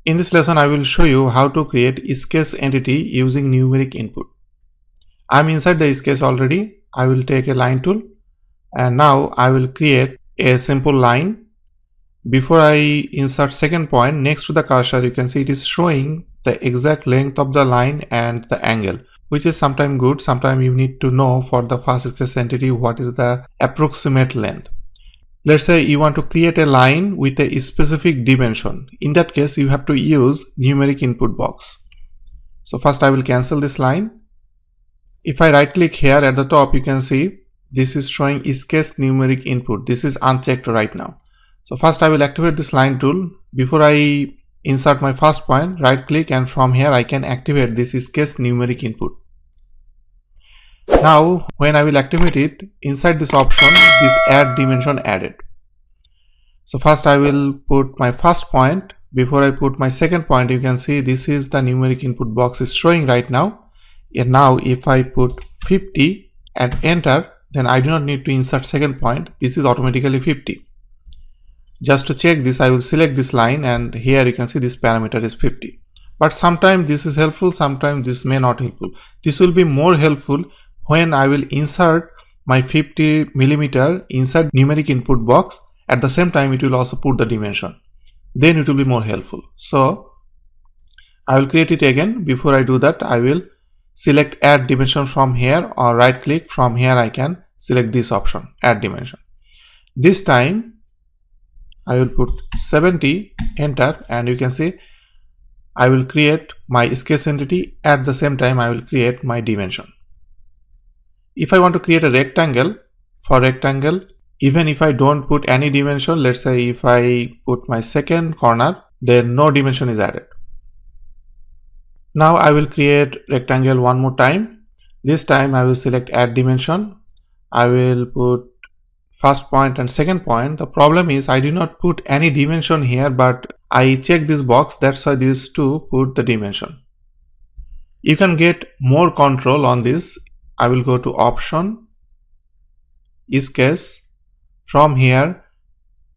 In this lesson, I will show you how to create sketch entity using numeric input. I am inside the sketch already. I will take a line tool and now I will create a simple line. Before I insert second point, next to the cursor you can see it is showing the exact length of the line and the angle, which is sometimes good. Sometimes you need to know for the first sketch entity what is the approximate length. Let's say you want to create a line with a specific dimension. In that case, you have to use numeric input box. So first I will cancel this line. If I right click here at the top, you can see this is showing sketch numeric input. This is unchecked right now. So first I will activate this line tool. Before I insert my first point, right click, and from here I can activate this sketch numeric input. Now when I will activate it, inside this option, this add dimension added. So first I will put my first point. Before I put my second point, you can see this is the numeric input box is showing right now. And now if I put 50 and enter, then I do not need to insert second point. This is automatically 50. Just to check this, I will select this line, and here you can see this parameter is 50. But sometimes this is helpful, sometimes this may not helpful. This will be more helpful when I will insert my 50 millimeter inside numeric input box. At the same time, it will also put the dimension. Then it will be more helpful. So I will create it again. Before I do that, I will select add dimension from here, or right click. From here I can select this option, add dimension. This time I will put 70, enter, and you can see I will create my sketch entity. At the same time I will create my dimension. If I want to create a rectangle, for rectangle, even if I don't put any dimension, let's say if I put my second corner, then no dimension is added. Now I will create rectangle one more time. This time I will select add dimension. I will put first point and second point. The problem is I do not put any dimension here, but I check this box. That's why these two put the dimension. You can get more control on this. I will go to option, sketch. From here,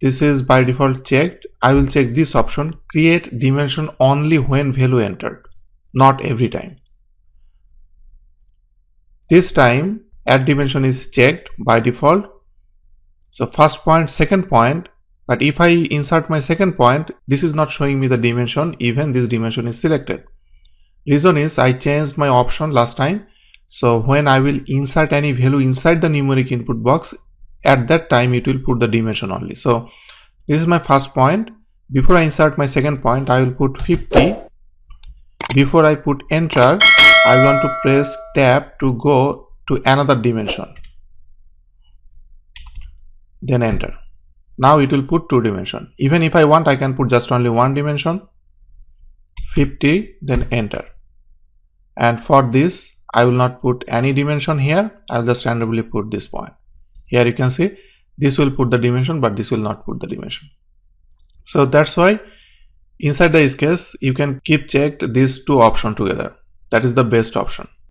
this is by default checked. I will check this option, create dimension only when value entered, not every time. This time add dimension is checked by default. So first point, second point, but if I insert my second point, this is not showing me the dimension even this dimension is selected. Reason is I changed my option last time. So when I will insert any value inside the numeric input box, at that time it will put the dimension only. So this is my first point. Before I insert my second point, I will put 50. Before I put enter, I want to press tab to go to another dimension. Then enter. Now it will put two dimension. Even if I want, I can put just only one dimension, 50, then enter. And for this, I will not put any dimension here. I will just randomly put this point. Here you can see this will put the dimension, but this will not put the dimension. So that's why inside the sketch you can keep checked these two options together. That is the best option.